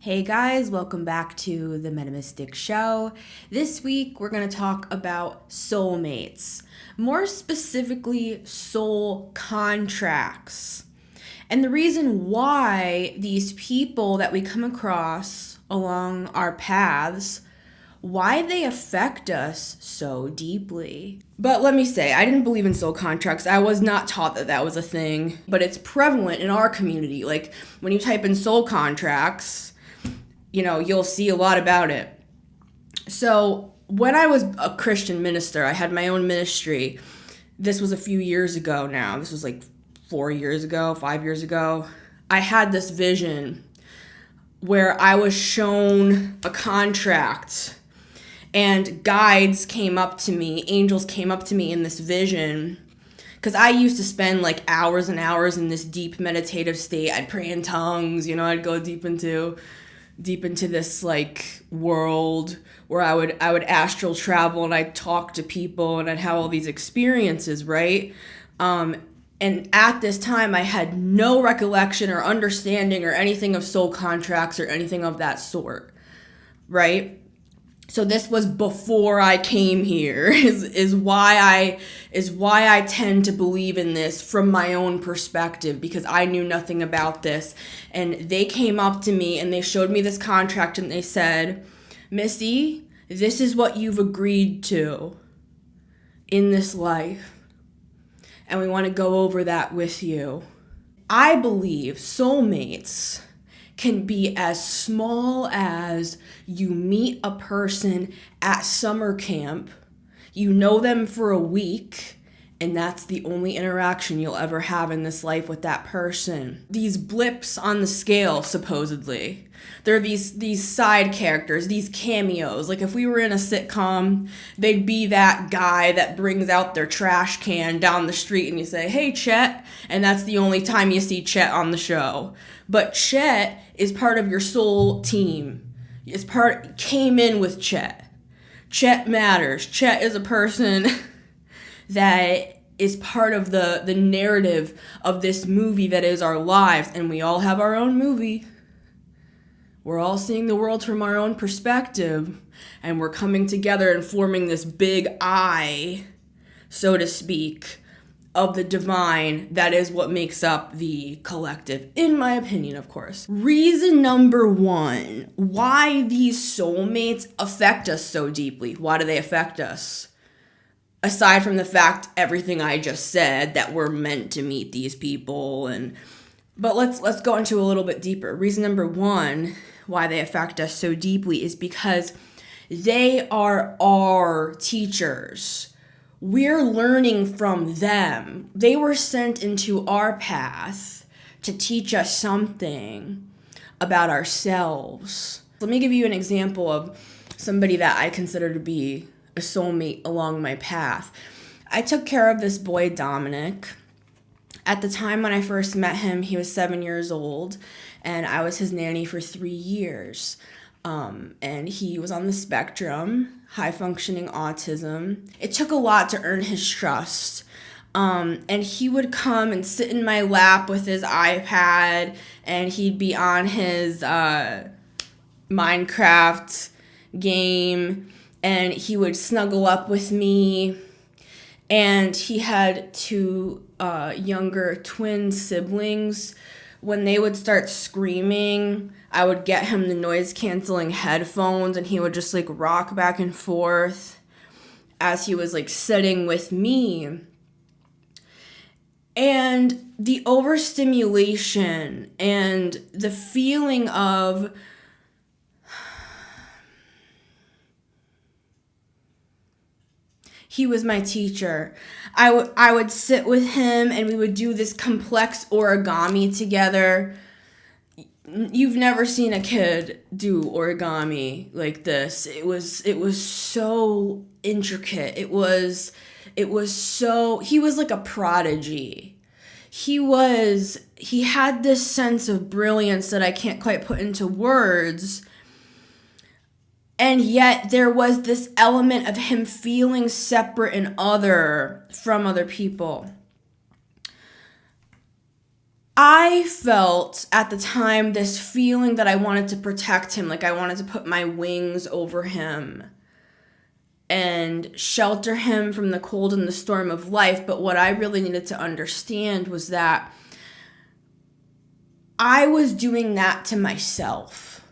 Hey guys, welcome back to the Metamystic Show. This week we're going to talk about soulmates, more specifically soul contracts. And the reason why these people that we come across along our paths, why they affect us so deeply. But let me say, I didn't believe in soul contracts. I was not taught that that was a thing, but it's prevalent in our community. Like when you type in soul contracts, you'll see a lot about it. So when I was a Christian minister, I had my own ministry. This was a few years ago now. This was like 4 years ago, 5 years ago. I had this vision where I was shown a contract and guides came up to me, angels came up to me in this vision. Because I used to spend like hours and hours in this deep meditative state. I'd pray in tongues, I'd go deep into this like world where I would astral travel and I'd talk to people and I'd have all these experiences, right? And at this time I had no recollection or understanding or anything of soul contracts or anything of that sort, right? So this was before I came here is why I tend to believe in this from my own perspective, because I knew nothing about this. And they came up to me and they showed me this contract and they said, "Missy, this is what you've agreed to in this life. And we want to go over that with you." I believe soulmates can be as small as you meet a person at summer camp, you know them for a week, and that's the only interaction you'll ever have in this life with that person. These blips on the scale, supposedly. They're these side characters, these cameos. Like if we were in a sitcom, they'd be that guy that brings out their trash can down the street and you say, "Hey, Chet," and that's the only time you see Chet on the show. But Chet is part of your soul team. Came in with Chet. Chet matters. Chet is a person that is part of the narrative of this movie that is our lives. And we all have our own movie. We're all seeing the world from our own perspective. And we're coming together and forming this big I, so to speak, of the divine. That is what makes up the collective, in my opinion, of course. Reason number one, why these soulmates affect us so deeply. Why do they affect us? Aside from the fact, everything I just said, that we're meant to meet these people, but let's go into a little bit deeper. Reason number one, why they affect us so deeply, is because they are our teachers. We're learning from them. They were sent into our path to teach us something about ourselves. Let me give you an example of somebody that I consider to be a soulmate along my path. I took care of this boy, Dominic. At the time when I first met him, he was 7 years old, and I was his nanny for 3 years. And he was on the spectrum, high-functioning autism. It took a lot to earn his trust. And he would come and sit in my lap with his iPad, and he'd be on his Minecraft game, and he would snuggle up with me. And he had two younger twin siblings. When they would start screaming, I would get him the noise-canceling headphones, and he would just like rock back and forth as he was like sitting with me. And the overstimulation and the feeling of he was my teacher. I would sit with him and we would do this complex origami together. You've never seen a kid do origami like this. It was so intricate. It was so, he was like a prodigy. He had this sense of brilliance that I can't quite put into words. And yet there was this element of him feeling separate and other from other people. I felt at the time this feeling that I wanted to protect him, like I wanted to put my wings over him and shelter him from the cold and the storm of life. But what I really needed to understand was that I was doing that to myself.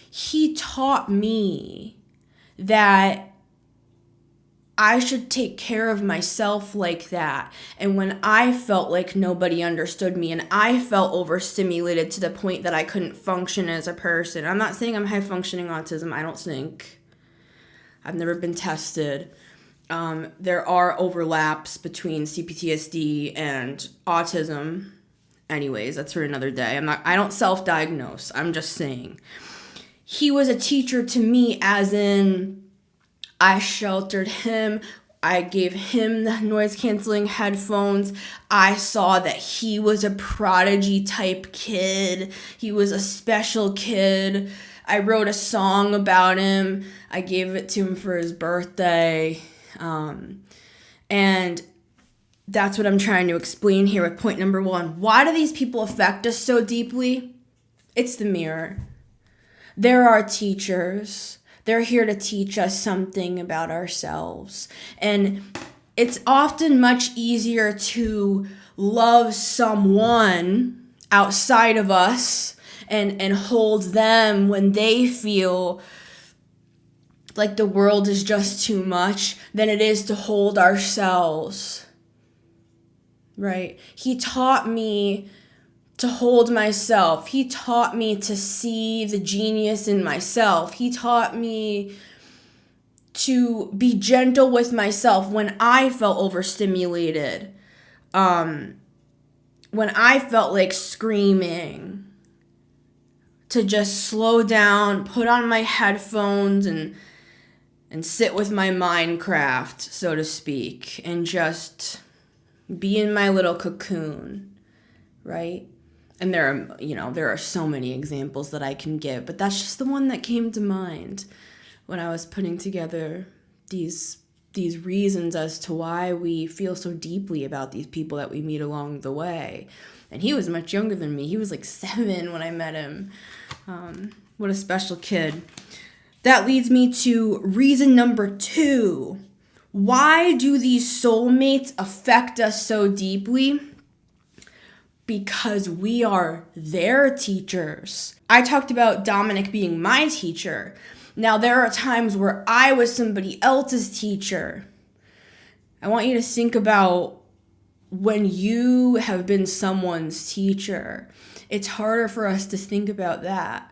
He taught me that I should take care of myself like that. And when I felt like nobody understood me and I felt overstimulated to the point that I couldn't function as a person. I'm not saying I'm high functioning autism, I don't think. I've never been tested. There are overlaps between CPTSD and autism. Anyways, that's for another day. I don't self-diagnose. I'm just saying. He was a teacher to me, as in I sheltered him. I gave him the noise-canceling headphones. I saw that he was a prodigy type kid. He was a special kid. I wrote a song about him. I gave it to him for his birthday. And that's what I'm trying to explain here with point number 1. Why do these people affect us so deeply? It's the mirror. They're our teachers. They're here to teach us something about ourselves. And it's often much easier to love someone outside of us and hold them when they feel like the world is just too much than it is to hold ourselves. Right? He taught me to hold myself. He taught me to see the genius in myself. He taught me to be gentle with myself when I felt overstimulated. When I felt like screaming. To just slow down, put on my headphones and sit with my Minecraft, so to speak, and just be in my little cocoon, right? And there are so many examples that I can give, but that's just the one that came to mind when I was putting together these reasons as to why we feel so deeply about these people that we meet along the way. And he was much younger than me. He was like 7 when I met him. What a special kid. That leads me to reason number 2. Why do these soulmates affect us so deeply? Because we are their teachers. I talked about Dominic being my teacher. Now, there are times where I was somebody else's teacher. I want you to think about when you have been someone's teacher. It's harder for us to think about that.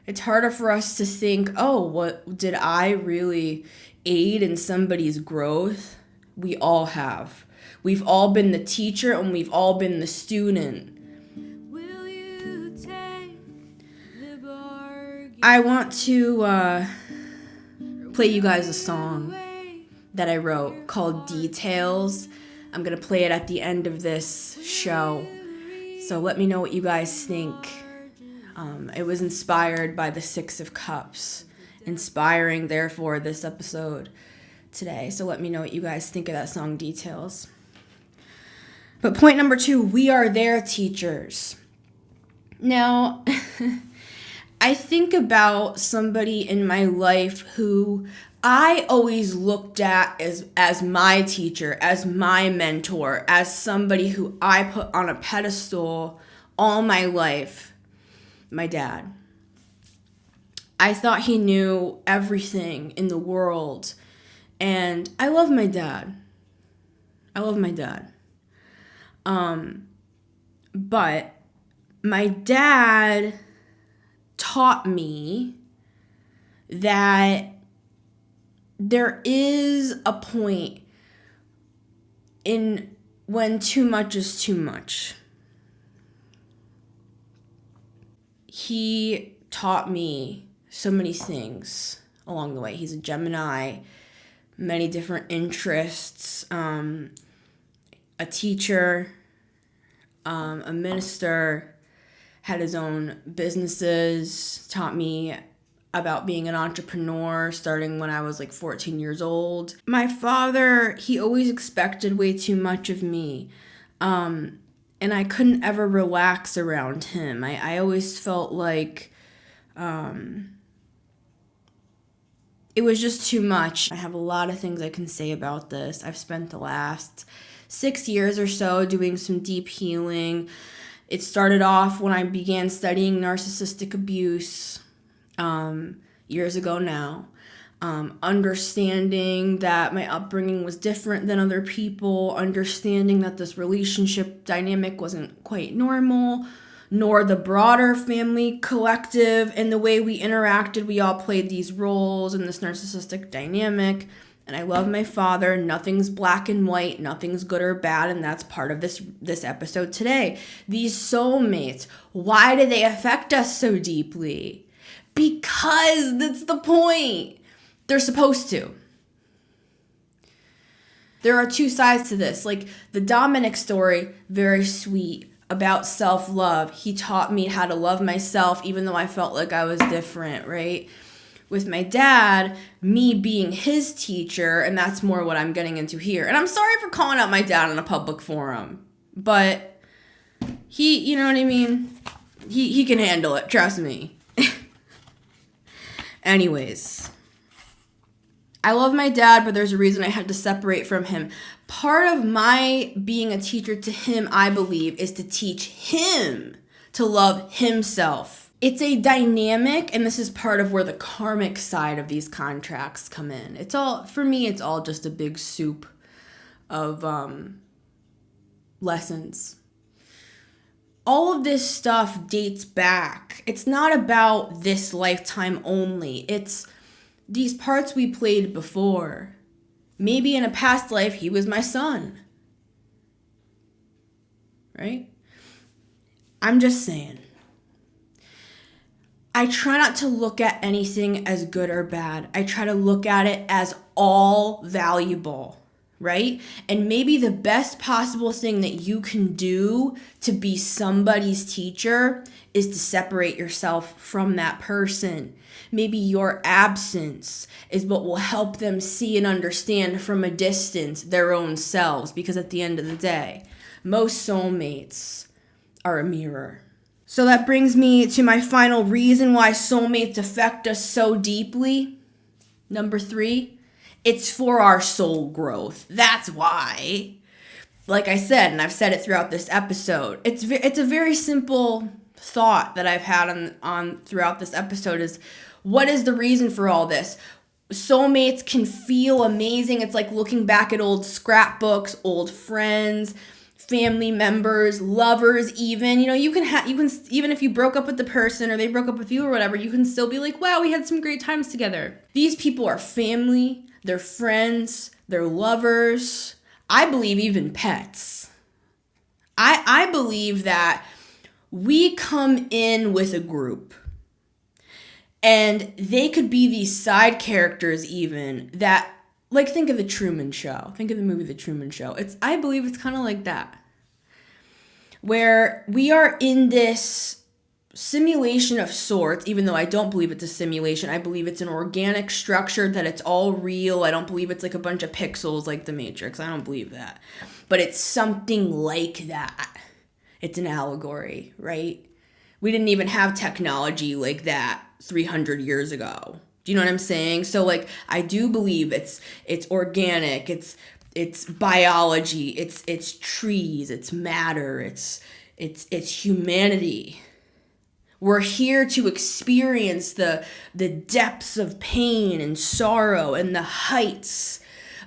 It's harder for us to think, oh, what did I really aid in somebody's growth? We all have. We've all been the teacher and we've all been the student. Will you take the bargain? I want to play you guys a song that I wrote called Details. I'm going to play it at the end of this show. So let me know what you guys think. It was inspired by the 6 of Cups, inspiring, therefore, this episode today. So let me know what you guys think of that song, Details. But point number 2, we are their teachers. Now, I think about somebody in my life who I always looked at as my teacher, as my mentor, as somebody who I put on a pedestal all my life. My dad. I thought he knew everything in the world. And I love my dad. But my dad taught me that there is a point in when too much is too much. He taught me so many things along the way. He's a Gemini, many different interests, a teacher, a minister, had his own businesses, taught me about being an entrepreneur starting when I was like 14 years old. My father, he always expected way too much of me. and I couldn't ever relax around him. I always felt like it was just too much. I have a lot of things I can say about this. I've spent the last 6 years or so doing some deep healing. It started off when I began studying narcissistic abuse years ago now. Understanding that my upbringing was different than other people, understanding that this relationship dynamic wasn't quite normal, nor the broader family collective and the way we interacted. We all played these roles in this narcissistic dynamic. And I love my father. Nothing's black and white, nothing's good or bad, and that's part of this episode today. These soulmates, why do they affect us so deeply? Because that's the point. They're supposed to. There are two sides to this. Like the Dominic story, very sweet, about self-love. He taught me how to love myself even though I felt like I was different, right? With my dad, me being his teacher, and that's more what I'm getting into here. And I'm sorry for calling out my dad in a public forum, but he, you know what I mean? He can handle it, trust me. Anyways, I love my dad, but there's a reason I had to separate from him. Part of my being a teacher to him, I believe, is to teach him to love himself. It's a dynamic, and this is part of where the karmic side of these contracts come in. It's all, for me, it's all just a big soup of lessons. All of this stuff dates back. It's not about this lifetime only. It's these parts we played before. Maybe in a past life, he was my son. Right? I'm just saying. I try not to look at anything as good or bad. I try to look at it as all valuable, right? And maybe the best possible thing that you can do to be somebody's teacher is to separate yourself from that person. Maybe your absence is what will help them see and understand from a distance their own selves, because at the end of the day, most soulmates are a mirror. So that brings me to my final reason why soulmates affect us so deeply. Number 3, it's for our soul growth. That's why. Like I said, and I've said it throughout this episode, it's a very simple thought that I've had on throughout this episode is, what is the reason for all this? Soulmates can feel amazing. It's like looking back at old scrapbooks, old friends, family members, lovers even. You know, you can even if you broke up with the person or they broke up with you or whatever, you can still be like, wow, we had some great times together. These people are family, they're friends, they're lovers. I believe even pets. I believe that we come in with a group and they could be these side characters even that, like, think of the Truman Show. Think of the movie The Truman Show. I believe it's kind of like that, where we are in this simulation of sorts, even though I don't believe it's a simulation. I believe it's an organic structure, that it's all real. I don't believe it's like a bunch of pixels like the Matrix. I don't believe that. But it's something like that. It's an allegory, right? We didn't even have technology like that 300 years ago. Do you know what I'm saying? So like, I do believe it's organic, it's biology, it's trees, it's matter, it's humanity. We're here to experience the depths of pain and sorrow and the heights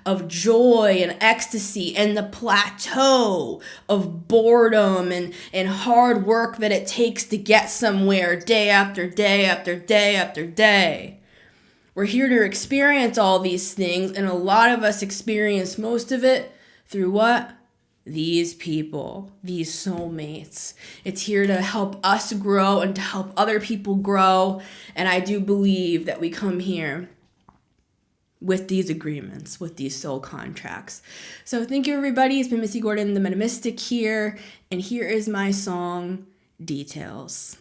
of joy and ecstasy and the plateau of boredom and hard work that it takes to get somewhere day after day after day after day. We're here to experience all these things, and a lot of us experience most of it through what? These people, these soulmates. It's here to help us grow and to help other people grow, and I do believe that we come here with these agreements, with these soul contracts. So thank you, everybody. It's been Missy Gordon, the Metamystic here, and here is my song, Details.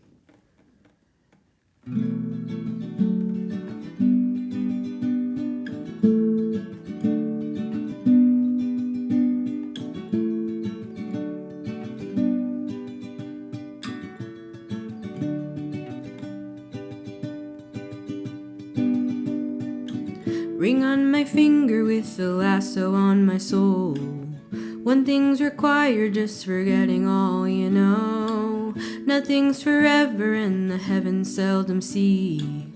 ring on my finger with a lasso on my soul. One thing's required, just forgetting all you know. Nothing's forever and the heavens seldom see.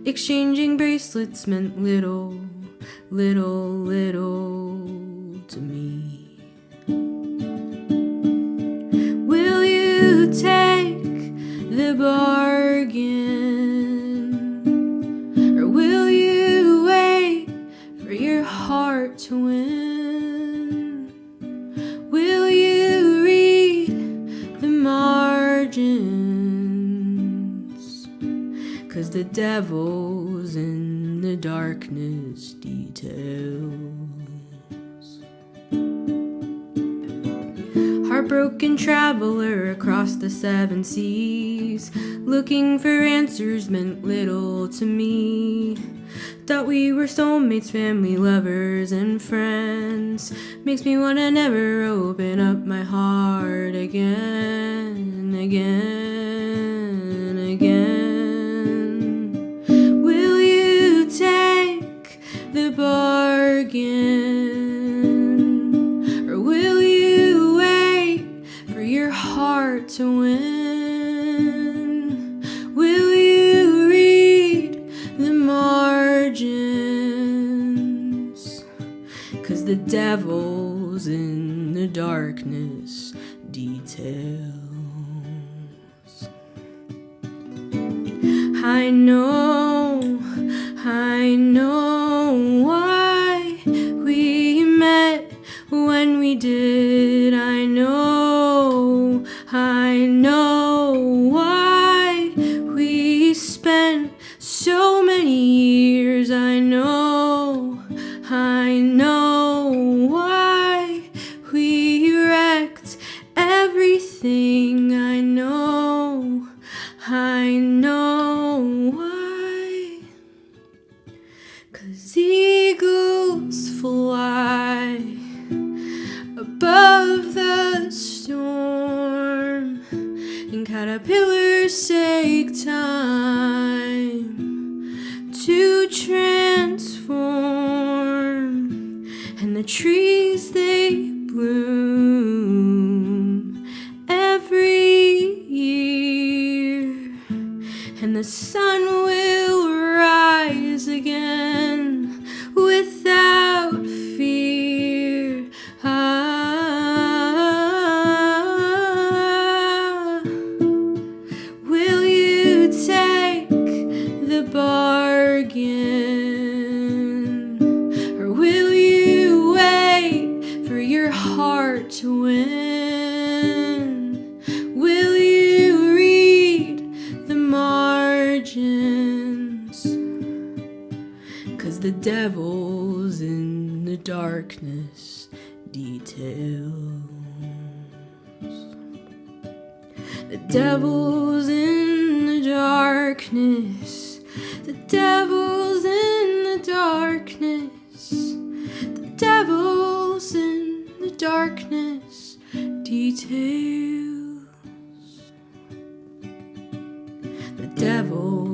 Exchanging bracelets meant little, little, little to me. Will you take the bargain, or will you wait for your heart to win? Will you read the margins? 'Cause the devil's in the darkness details. Heartbroken traveler across the 7 seas, looking for answers meant little to me. Thought we were soulmates, family, lovers, and friends. Makes me wanna never open up my heart again, again, again. Will you take the bargain, or will you wait for your heart to win? Will you read the margins? 'Cause the devil's in the darkness details. I know why we met when we did. I know why we spent so many years. I know why we wrecked everything. I know why. 'Cause eagles fly above the storm, and caterpillars take time to transform, and the trees they bloom every year, and the sun will rise again without fear. Will you take the bargain, or will you wait for your heart to win? Will you read the margins? 'Cause the devil's in the darkness details. The devil's in the darkness. The devil's in the darkness. The devil's in the darkness details. The devil